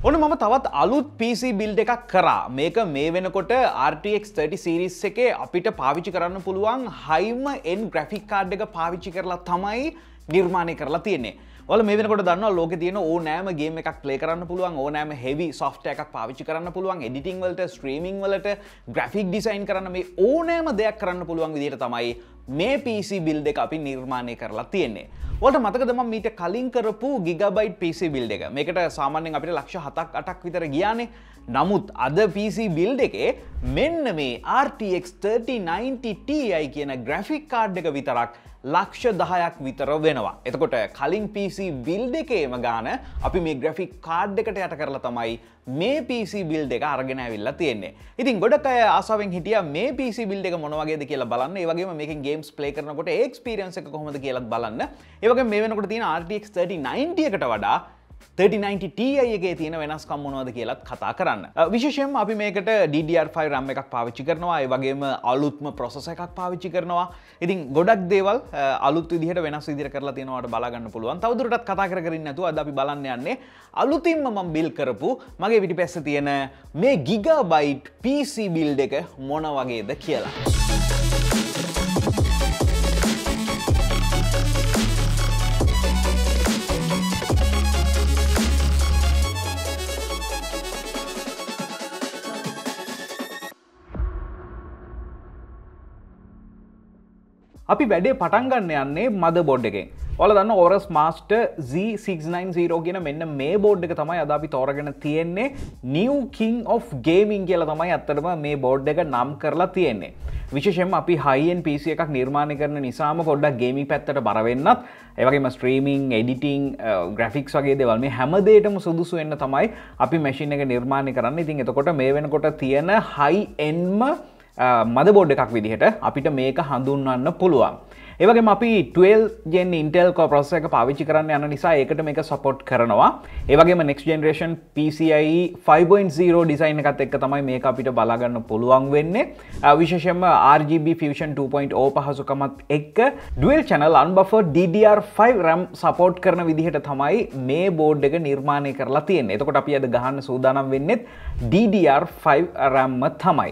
ඔන්න මම තවත් අලුත් PC build එකක් කරා. මේක මේ වෙනකොට RTX 30 series එකේ අපිට පාවිච්චි කරන්න පුළුවන් high end graphic card එක පාවිච්චි කරලා තමයි නිර්මාණය කරලා තියෙන්නේ. ඔයාලා මේ වෙනකොට දන්නවා ලෝකේ තියෙන ඕනෑම ගේම් එකක් ප්ලේ කරන්න පුළුවන්, ඕනෑම heavy software එකක් පාවිච්චි කරන්න පුළුවන්, editing වලට, streaming වලට, graphic design කරන්න මේ ඕනෑම දෙයක් කරන්න පුළුවන් විදිහට තමයි මේ PC build එක අපි නිර්මාණය කරලා තියෙන්නේ. ඔයාලට මතකද මම මීට කලින් කරපු Gigabyte PC build එක? මේකට සාමාන්‍යයෙන් අපිට ලක්ෂ 7ක් 8ක් විතර ගියානේ. නමුත් අද PC build එකේ මෙන්න මේ RTX 3090 Ti කියන graphic card එක විතරක් ලක්ෂ 10ක් විතර වෙනවා. එතකොට කලින් PC build එකේම ගාන අපි මේ graphic card එකට යට කරලා තමයි මේ PC build එක අරගෙන ඇවිල්ලා තියෙන්නේ. ඉතින් ගොඩක් අය ආසාවෙන් හිටියා මේ PC build එක මොන වගේද කියලා බලන්න. ඒ වගේම මේකෙන් games play කරනකොට ඒ experience එක කොහොමද කියලාත් බලන්න. ඒ වගේම මේ වෙනකොට තියෙන RTX 3090 එකට වඩා 3090 Ti එකේ තියෙන වෙනස්කම් මොනවද කියලාත් කතා කරන්න. විශේෂයෙන්ම අපි මේකට DDR5 RAM එකක් පාවිච්චි කරනවා. ඒ වගේම අලුත්ම processor එකක් පාවිච්චි කරනවා. ඉතින් ගොඩක් දේවල් අලුත් විදිහට වෙනස් විදිහට කරලා තියෙනවාට බලා ගන්න පුළුවන්. තවදුරටත් කතා කරගෙන නැතුව අද අපි බලන්න යන්නේ අලුතින්ම මම build කරපු මගේ පිටිපස්සේ තියෙන මේ Gigabyte PC build එක මොන වගේද කියලා. අපි වැඩේ පටන් ගන්න යන්නේ motherboard එකෙන්. ඔයාලා දන්න AORUS Master Z690 කියන මෙන්න මේ බෝඩ් එක තමයි අද අපි තෝරගෙන තියෙන්නේ. New King of Gaming කියලා තමයි අත්තටම මේ බෝඩ් එක නම් කරලා තියෙන්නේ. විශේෂයෙන්ම අපි high end PC එකක් නිර්මාණය කරන නිසාම පොඩ්ඩක් gaming පැත්තට බර වෙන්නත්, ඒ වගේම streaming, editing, graphics වගේ දේවල් මේ හැම දෙයකටම සුදුසු වෙන්න තමයි අපි machine එක නිර්මාණය කරන්නේ. ඉතින් එතකොට මේ වෙනකොට තියෙන high end motherboard එකක් විදිහට අපිට මේක හඳුන්වන්න පුළුවන්. ඒ වගේම අපි 12 gen Intel core processor එක පාවිච්චි කරන්න යන නිසා ඒකට මේක support කරනවා. ඒ වගේම next generation PCIe 5.0 design එකත් එක්ක තමයි මේක අපිට බලා ගන්න පුළුවන් වෙන්නේ. විශේෂයෙන්ම RGB Fusion 2.0 පහසුකමත් එක්ක dual channel unbuffered DDR5 RAM support කරන විදිහට තමයි මේ board එක නිර්මාණය කරලා තියෙන්නේ. එතකොට අපි අද ගහන්න සූදානම් වෙන්නේ DDR5 RAM තමයි.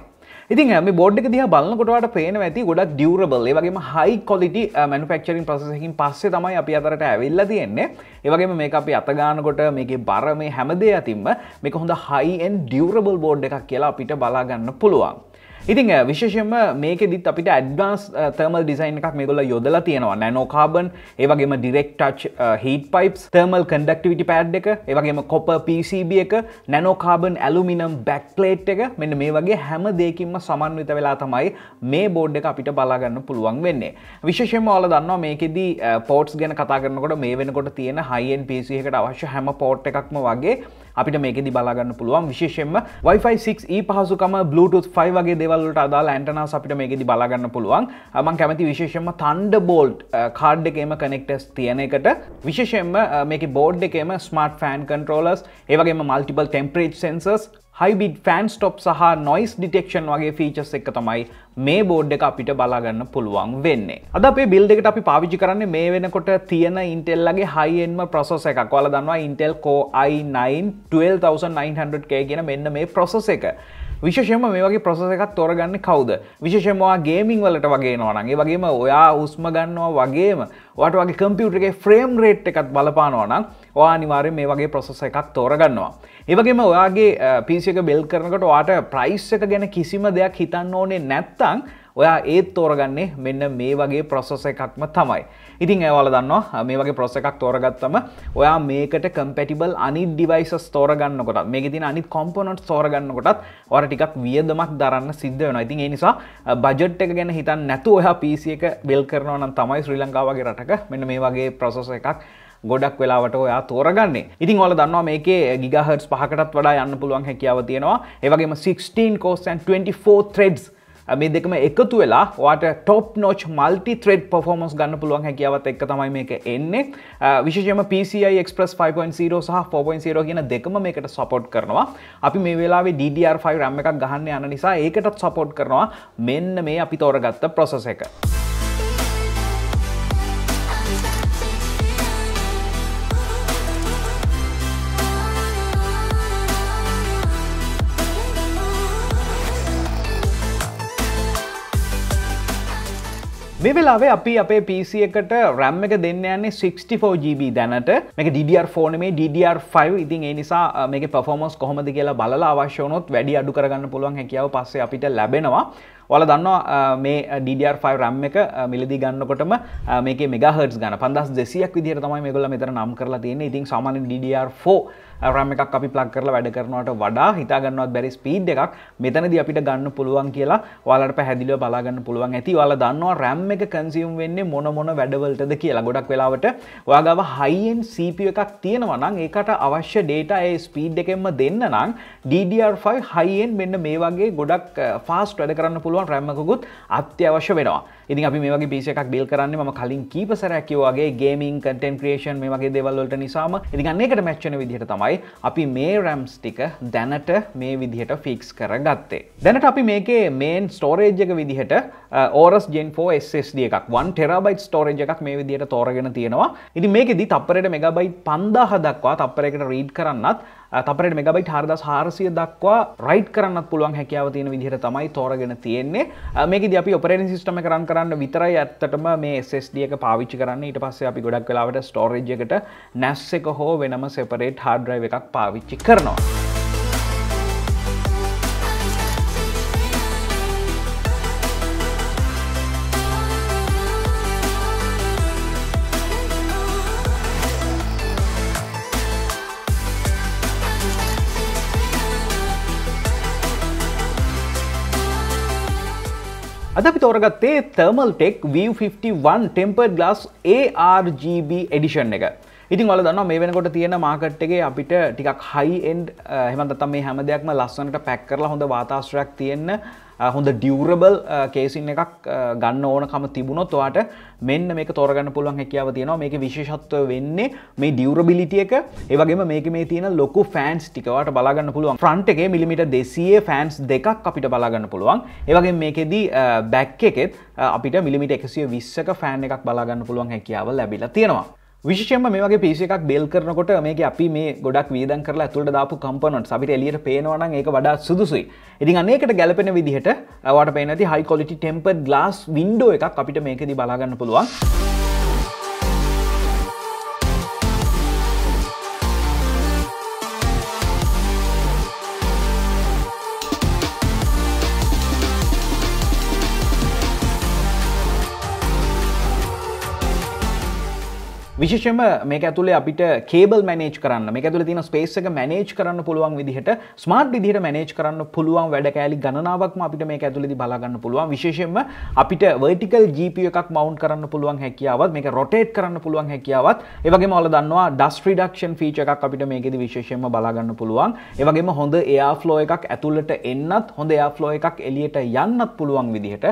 ඉතින් මේ බෝඩ් එක දිහා බලනකොට ඔයාලට පේනවා ඇති ගොඩක් durable, ඒ වගේම high quality manufacturing process එකකින් පස්සේ තමයි අපි අතරට ඇවිල්ලා තියෙන්නේ. ඒ වගේම මේක අපි අත ගන්නකොට මේකේ බර මේ හැම දෙය අතින්ම මේක හොඳ high end durable board එකක් කියලා අපිට බලා ගන්න පුළුවන්. ඉතින් විශේෂයෙන්ම මේකෙදිත් අපිට advanced thermal design එකක් මේගොල්ලෝ යොදලා තියෙනවා. nano carbon, ඒ වගේම direct touch heat pipes, thermal conductivity pad එක, ඒ වගේම copper PCB එක, nano carbon aluminum backplate එක, මෙන්න මේ වගේ හැම දෙයකින්ම සමන්විත වෙලා තමයි මේ board එක අපිට බලා ගන්න පුළුවන් වෙන්නේ. විශේෂයෙන්ම ඔයාලා දන්නවා මේකෙදි ports ගැන කතා කරනකොට මේ වෙනකොට තියෙන high end PC එකකට අවශ්‍ය හැම port එකක්ම වගේ අපිට මේකෙදි බලා ගන්න පුළුවන්. විශේෂයෙන්ම Wi-Fi 6E පහසුකම, Bluetooth 5 වගේ දේවල් වලට අදාළ antennas අපිට මේකෙදි බලා ගන්න පුළුවන්. මම කැමති විශේෂයෙන්ම Thunderbolt card එකේම connectors තියෙන එකට. විශේෂයෙන්ම මේකේ board එකේම smart fan controllers, ඒ වගේම multiple temperature sensors, high beat fan stop සහ noise detection වගේ features එක තමයි මේ board එක අපිට බලා ගන්න පුළුවන් වෙන්නේ. අද අපේ build එකට අපි පාවිච්චි කරන්නේ මේ වෙනකොට තියෙන Intel ලගේ high end processor එකක්. ඔයාලා දන්නවා Intel Core i9 12900K කියන මෙන්න මේ processor එක. විශේෂයෙන්ම මේ වගේ processor එකක් තෝරගන්නේ කවුද? විශේෂයෙන්ම ඔයා gaming වලට වගේ එනවා නම්, ඒ වගේම ඔයා උස්ම ගන්නවා වගේම ඔයාට වගේ computer එකේ frame rate එකත් බලපානවා නම් ඔයා අනිවාර්යෙන් මේ වගේ processor එකක් තෝරගන්නවා. ඒ වගේම ඔයාගේ PC එක build කරනකොට ඔයාට price එක ගැන කිසිම දෙයක් හිතන්න ඕනේ නැත්නම් ඔයා ඒත් තෝරගන්නේ මෙන්න මේ වගේ processor එකක්ම තමයි. ඉතින් ඔයාලා දන්නවා මේ වගේ processor එකක් තෝරගත්තම ඔයා මේකට compatible අනිත් devices තෝරගන්නකොටත්, මේකේ තියෙන අනිත් components තෝරගන්නකොටත් ඔයාලා ටිකක් වියදමක් දරන්න සිද්ධ වෙනවා. ඉතින් ඒ නිසා budget එක ගැන හිතන්න නැතුව ඔයා PC එක build කරනවා නම් තමයි ශ්‍රී ලංකාව වගේ රටක මෙන්න මේ වගේ processor එකක් ගොඩක් වෙලාවට ඔයා තෝරගන්නේ. ඉතින් ඔයාලා දන්නවා මේකේ gigahertz 5කටත් වඩා යන්න පුළුවන් හැකියාව තියෙනවා. ඒ වගේම 16 cores and 24 threads මේ දෙකම එකතු වෙලා ඔයාට top notch multi thread performance ගන්න පුළුවන් හැකියාවත් එක්ක තමයි මේක එන්නේ. විශේෂයෙන්ම PCI Express 5.0 සහ 4.0 කියන දෙකම මේකට support කරනවා. අපි මේ වෙලාවේ DDR5 RAM එකක් ගහන්න යන නිසා ඒකටත් support කරනවා මෙන්න මේ අපි තෝරගත්ත processor එක. මේ වෙලාවේ අපි අපේ PC එකට RAM එක දෙන්න යන්නේ 64GB දැනට. මේක DDR4 නෙමෙයි DDR5. ඉතින් ඒ නිසා මේකේ performance කොහොමද කියලා බලලා අවශ්‍ය වුණොත් වැඩි අඩු කරගන්න පුළුවන් හැකියාව පස්සේ අපිට ලැබෙනවා. ඔයාලා දන්නවා මේ DDR5 RAM එක මිලදී ගන්නකොටම මේකේ මෙගාහර්ට්ස් ගන්න 5200ක් විදිහට තමයි මේගොල්ලෝ මෙතන නම් කරලා තියෙන්නේ. ඉතින් සාමාන්‍ය DDR4 RAM එකක් අපි ප්ලග් කරලා වැඩ කරනවට වඩා හිතා ගන්නවත් බැරි ස්පීඩ් එකක් මෙතනදී අපිට ගන්න පුළුවන් කියලා ඔයාලට පැහැදිලිව බලා ගන්න පුළුවන් ඇති. ඔයාලා දන්නවා RAM එක කන්සියුම් වෙන්නේ මොන වැඩවලටද කියලා. ගොඩක් වෙලාවට ඔයා ගාව high end CPU එකක් තියෙනවා නම් ඒකට අවශ්‍ය data ඒ ස්පීඩ් එකෙන්ම දෙන්න නම් DDR5 high end මෙන්න මේ වගේ ගොඩක් fast වැඩ කරන්න පුළුවන් RAM එකකුත් අත්‍යවශ්‍ය වෙනවා. ඉතින් අපි මේ වගේ PC එකක් build කරන්නේ මම කලින් කීප සැරයක් කිව්වා වගේ gaming content creation මේ වගේ දේවල් වලට නිසාම. ඉතින් අන්න ඒකට match වෙන විදිහට තමයි අපි මේ RAMs ටික දැනට මේ විදිහට fix කරගත්තේ. දැනට අපි මේකේ main storage එක විදිහට AORUS Gen 4 SSD එකක් 1TB storage එකක් මේ විදිහට තෝරගෙන තියෙනවා. ඉතින් මේකෙදි තප්පරයට megabyte 5000 දක්වා තප්පරයකට read කරන්නත් තප්පරයට megabyte 4400 දක්වා write කරන්නත් පුළුවන් හැකියාව තියෙන විදිහට තමයි තෝරගෙන තියෙන්නේ. මේකෙදි අපි operating system එක run කරන්න විතරයි ඇත්තටම මේ SSD එක පාවිච්චි කරන්නේ. ඊට පස්සේ අපි ගොඩක් වෙලාවට storage එකට NAS එක හෝ වෙනම separate hard drive එකක් පාවිච්චි කරනවා. අද අපි තෝරගත්තේ Thermaltake View 51 Tempered Glass ARGB Edition එක. ඉතින් ඔයාලා දන්නවා මේ වෙනකොට තියෙන මාකට් එකේ අපිට ටිකක් high end එහෙම නැත්නම් මේ හැම දෙයක්ම ලස්සනට පැක් කරලා හොඳ වාතාශ්‍රයක් තියෙන හොඳ durable casing එකක් ගන්න ඕනකම තිබුණොත් ඔයාට මෙන්න මේක තෝරගන්න පුළුවන් හැකියාව තියෙනවා. මේකේ විශේෂත්වය වෙන්නේ මේ durability එක. ඒ වගේම මේකේ මේ තියෙන ලොකු fans ටික ඔයාට බලා ගන්න පුළුවන්. front එකේ මිලිමීටර් 200 fans දෙකක් අපිට බලා ගන්න පුළුවන්. ඒ වගේම මේකෙදි back එකෙත් අපිට මිලිමීටර් 120ක fan එකක් බලා ගන්න පුළුවන් හැකියාව ලැබිලා තියෙනවා. විශේෂයෙන්ම මේ වගේ PC එකක් build කරනකොට මේකේ අපි මේ ගොඩක් වියදම් කරලා ඇතුළට දාපු components අපිට එළියට පේනවා නම් ඒක වඩා සුදුසුයි. ඉතින් අන්න ඒකට ගැලපෙන විදිහට ඔයාලට පේන ඇති high quality tempered glass window එකක් අපිට මේකෙදි බලා ගන්න පුළුවන්. විශේෂයෙන්ම මේක ඇතුලේ අපිට කේබල් මැනේජ් කරන්න මේක ඇතුලේ තියෙන ස්පේස් එක මැනේජ් කරන්න පුළුවන් විදිහට ස්මාර්ට් විදිහට මැනේජ් කරන්න පුළුවන් වැඩ කෑලි ගණනාවක්ම අපිට මේක ඇතුලේදී බලා ගන්න පුළුවන්. විශේෂයෙන්ම අපිට vertical GPU එකක් mount කරන්න පුළුවන් හැකියාවත් මේක rotate කරන්න පුළුවන් හැකියාවත් ඒ වගේම ඔයාලා දන්නවා dust reduction feature එකක් අපිට මේකෙදි විශේෂයෙන්ම බලා ගන්න පුළුවන්. ඒ වගේම හොඳ air flow එකක් ඇතුළට එන්නත් හොඳ air flow එකක් එළියට යන්නත් පුළුවන් විදිහට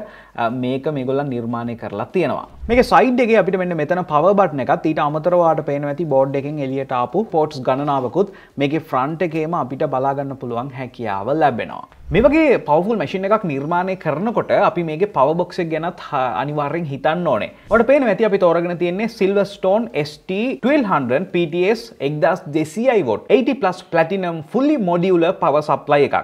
මේක මේගොල්ලන් නිර්මාණය කරලා තියෙනවා. මේකේ side එකේ අපිට මෙන්න මෙතන power button එකත් ඊට අමතරව ඔයාලට පේනවා ඇති බෝඩ් එකෙන් එළියට ආපු ports ගණනාවකුත් මේකේ front එකේම අපිට බලා ගන්න පුළුවන් හැකියාව ලැබෙනවා. මේ වගේ powerful machine එකක් නිර්මාණය කරනකොට අපි මේකේ power box එක ගැනත් අනිවාර්යෙන් හිතන්න ඕනේ. ඔයාලට පේනවා ඇති අපි තෝරගෙන තියෙන්නේ SilverStone ST1200 PTS 1200 watt 80+ platinum fully modular power supply එකක්.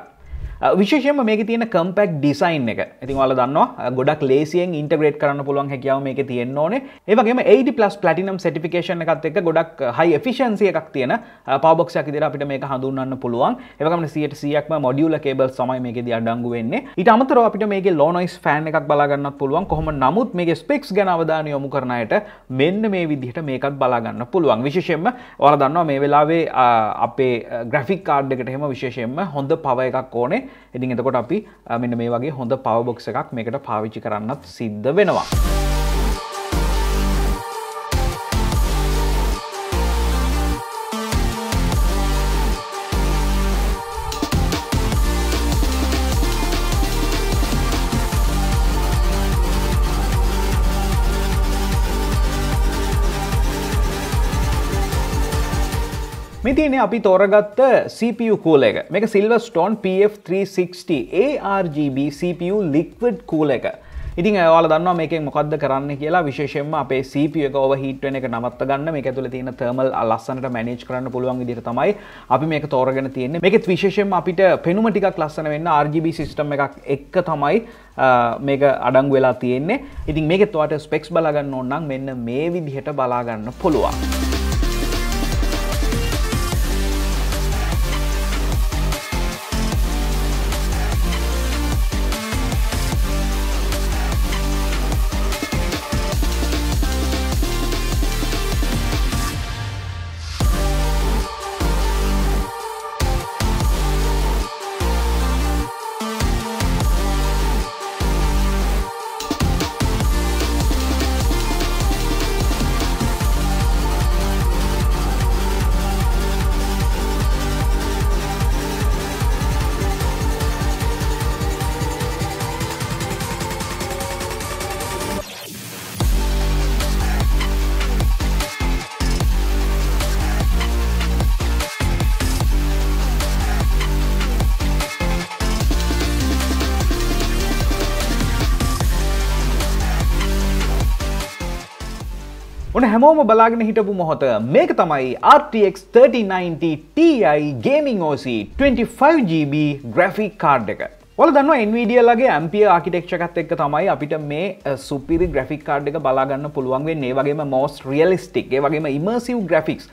විශේෂයෙන්ම මේකේ තියෙන compact design එක. ඉතින් ඔයාලා දන්නවා ගොඩක් ලේසියෙන් integrate කරන්න පුළුවන් හැකියාව මේකේ තියෙන්න ඕනේ. ඒ වගේම 80+ platinum certification එකත් එක්ක ගොඩක් high efficiency එකක් තියෙන power box එකක් විදිහට අපිට මේක හඳුන්වන්න පුළුවන්. ඒ වගේම 100%ක්ම modular cables තමයි මේකේදී අඩංගු වෙන්නේ. ඊට අමතරව අපිට මේකේ low noise fan එකක් බලා ගන්නත් පුළුවන්. කොහොම නමුත් මේකේ specs ගැන අවධානය යොමු කරන අයට මෙන්න මේ විදිහට මේකත් බලා ගන්න පුළුවන්. විශේෂයෙන්ම ඔයාලා දන්නවා මේ වෙලාවේ අපේ graphic card එකට එහෙම විශේෂයෙන්ම හොඳ power එකක් ඕනේ. ඉතින් එතකොට අපි මෙන්න මේ වගේ හොඳ power box එකක් මේකට පාවිච්චි කරන්නත් සිද්ධ වෙනවා. මේ තියෙන්නේ අපි තෝරගත්ත CPU cooler එක. මේක SilverStone PF360 ARGB CPU liquid cooler එක. ඉතින් ඔයාලා දන්නවා මේකෙන් මොකද්ද කරන්න කියලා. විශේෂයෙන්ම අපේ CPU එක overheat වෙන එක නවත්ත ගන්න මේක ඇතුලේ තියෙන thermal ලස්සනට manage කරන්න පුළුවන් විදිහට තමයි අපි මේක තෝරගෙන තියෙන්නේ. මේකෙත් විශේෂයෙන්ම අපිට පෙනුම ටිකක් ලස්සන වෙන්න RGB system එකක් එක්ක තමයි මේක අඩංගු වෙලා තියෙන්නේ. ඉතින් මේකෙත් ඔයාලට specs බලා ගන්න ඕන නම් මෙන්න මේ විදිහට බලා ගන්න පුළුවන්. ඔන්න හැමෝම බලාගෙන හිටපු මොහොත මේක තමයි RTX 3090 Ti Gaming OC 25GB graphic card එක. ඔයාලා දන්නවා Nvidia ලගේ Ampere architecture එකත් එක්ක තමයි අපිට මේ superior graphic card එක බලා ගන්න පුළුවන් වෙන්නේ. ඒ වගේම most realistic, ඒ වගේම immersive graphics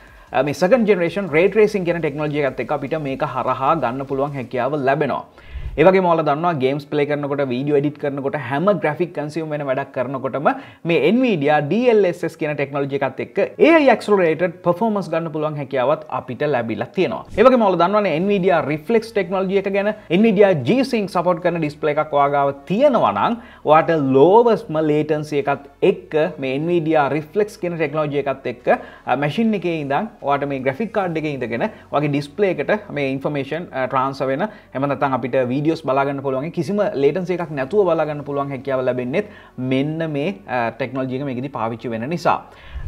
මේ second generation ray tracing කියන technology එකත් එක්ක අපිට මේක හරහා ගන්න පුළුවන් හැකියාව ලැබෙනවා. ඒ වගේම ඔයාලා දන්නවා games play කරනකොට video edit කරනකොට හැම graphic consume වෙන වැඩක් කරනකොටම මේ Nvidia DLSS කියන technology එකත් එක්ක AI accelerated performance ගන්න පුළුවන් හැකියාවත් අපිට ලැබිලා තියෙනවා. ඒ වගේම ඔයාලා දන්නවනේ Nvidia reflex technology එක ගැන. Nvidia G-Sync support කරන display එකක් ඔයාගාව තියෙනවා නම් ඔයාට lowest latency එකත් එක්ක මේ Nvidia reflex කියන technology එකත් එක්ක machine එකේ ඉඳන් ඔයාට මේ graphic card එකේ ඉඳගෙන ඔයාගේ display එකට මේ information transfer වෙන එහෙම නැත්නම් අපිට videos බලා ගන්න පුළුවන් කිසිම latency එකක් නැතුව බලා ගන්න පුළුවන් හැකියාව ලැබෙන්නේ මෙන්න මේ technology එක මේකෙදි පාවිච්චි වෙන නිසා.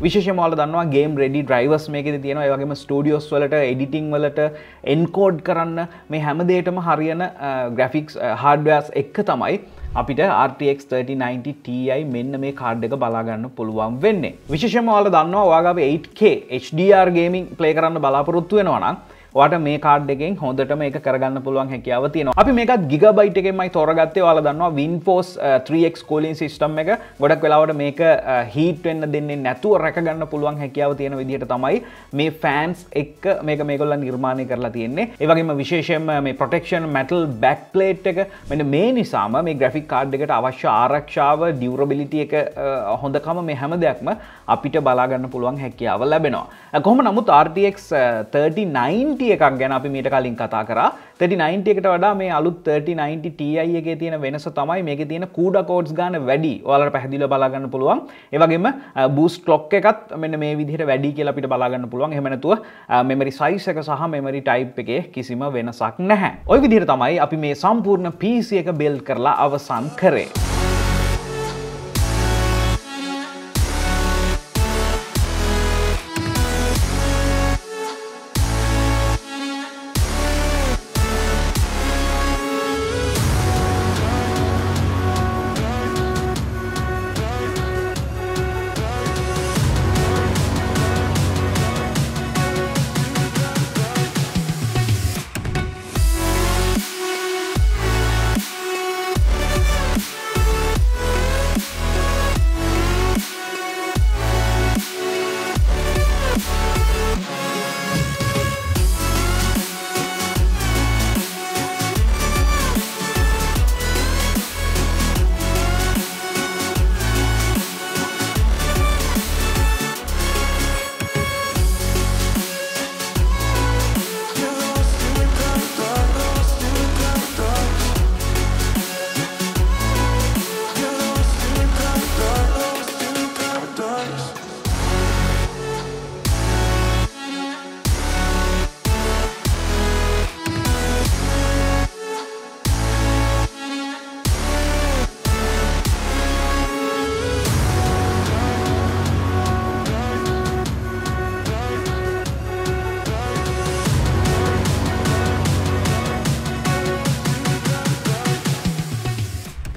විශේෂයෙන්ම ඔයාලා දන්නවා game ready drivers මේකෙදි තියෙනවා. ඒ වගේම studios වලට editing වලට encode කරන්න මේ හැම දෙයකටම හරියන graphics hardwares එක්ක තමයි අපිට RTX 3090 Ti මෙන්න මේ කාඩ් එක බලා ගන්න පුළුවන් වෙන්නේ. විශේෂයෙන්ම ඔයාලා දන්නවා ඔයාගාව 8K HDR gaming play කරන්න බලාපොරොත්තු වෙනවා නම් ඔයාට මේ කාඩ් එකෙන් හොඳටම ඒක කරගන්න පුළුවන් හැකියාව තියෙනවා. අපි මේකත් Gigabyte එකෙන්මයි තෝරගත්තේ. ඔයාලා දන්නවා WindForce 3X cooling system එක. ගොඩක් වෙලාවට මේක heat වෙන්න දෙන්නේ නැතුව රැක ගන්න පුළුවන් හැකියාව තියෙන විදිහට තමයි මේ fans එක්ක මේගොල්ලන් නිර්මාණය කරලා තියෙන්නේ. ඒ වගේම විශේෂයෙන්ම මේ protection metal backplate එක මෙන්න මේ නිසාම මේ graphic card එකට අවශ්‍ය ආරක්ෂාව, durability එක හොඳකම මේ හැම දෙයක්ම අපිට බලා ගන්න පුළුවන් හැකියාව ලැබෙනවා. කොහොම නමුත් RTX 3090 එකක් ගැන අපි මීට කලින් කතා කරා. 3090 එකට වඩා මේ අලුත් 3090 Ti එකේ තියෙන වෙනස තමයි මේකේ තියෙන CUDA codes ගන්න වැඩි. ඔයාලට පැහැදිලිව බලා ගන්න පුළුවන්. ඒ වගේම boost clock එකත් මෙන්න මේ විදිහට වැඩි කියලා අපිට බලා ගන්න පුළුවන්. එහෙම නැතුව memory size එක සහ memory type එකේ කිසිම වෙනසක් නැහැ. ওই විදිහට තමයි අපි මේ සම්පූර්ණ PC එක build කරලා අවසන් කරේ.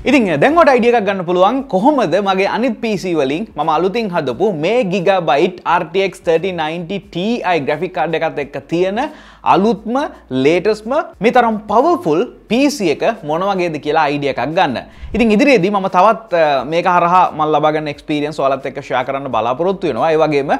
ඉතින් දැන් ඔයාලට අයිඩියා එකක් ගන්න පුළුවන් කොහොමද මගේ අනිත් PC වලින් මම අලුතින් හදපු මේ Gigabyte RTX 3090 Ti graphic card එකත් එක්ක තියෙන අලුත්ම latestම මේ තරම් powerful PC එක මොන වගේද කියලා අයිඩියා එකක් ගන්න. ඉතින් ඉදිරියේදී මම තවත් මේක හරහා මම ලබා ගන්න experience ඔයාලත් එක්ක share කරන්න බලාපොරොත්තු වෙනවා. ඒ වගේම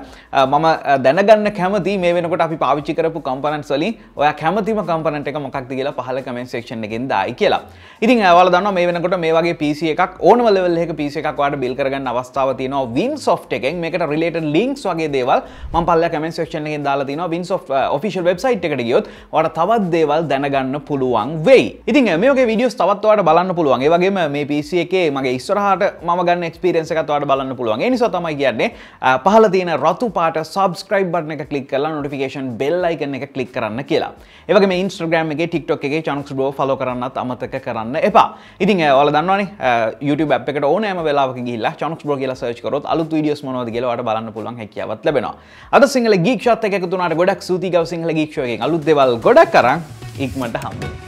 මම දැනගන්න කැමති මේ වෙනකොට අපි පාවිච්චි කරපු components වලින් ඔයා කැමතිම component එක මොකක්ද කියලා පහළ comment section එකෙන් දායි කියලා. ඉතින් ඔයාලා දන්නවා මේ වෙනකොට මේ වගේ PC එකක් ඕනම level එකක PC එකක් ඔයාලට build කරගන්න අවස්ථාව තියෙනවා Winsoft එකෙන්. මේකට related links වගේ දේවල් මම පල්ලා comment section එකෙන් දාලා තියෙනවා. Winsoft official website එකට ගියොත් ඔයාලට තවත් දේවල් දැනගන්න පුළුවන් වෙයි. ඉතින් මේ වගේ videos තවත් ඔයාලට බලන්න පුළුවන්. ඒ වගේම මේ PC එකේ මගේ ඉස්සරහට මම ගන්න experience එකත් ඔයාලට බලන්න පුළුවන්. ඒ නිසා තමයි කියන්නේ පහළ තියෙන රතු පාට subscribe button එක click කරලා notification bell icon එක click කරන්න කියලා. ඒ වගේම Instagram එකේ TikTok එකේ Chanux bro follow කරන්නත් අමතක කරන්න එපා. ඉතින් ඔයාලා දන්නවනේ YouTube app එකට ඕනෑම වෙලාවක ගිහිල්ලා Chanux bro කියලා search කරොත් අලුත් videos මොනවද කියලා ඔයාලට බලන්න පුළුවන් හැකියාවක් ලැබෙනවා. අද සිංහල geek shot එක එකතු වුණාට ගොඩක් ස්තුතියි ගව සිංහල geek show එකෙන් අලුත් දේවල් ගොඩක් අරන් ඉක්මනට හම්බෙමු.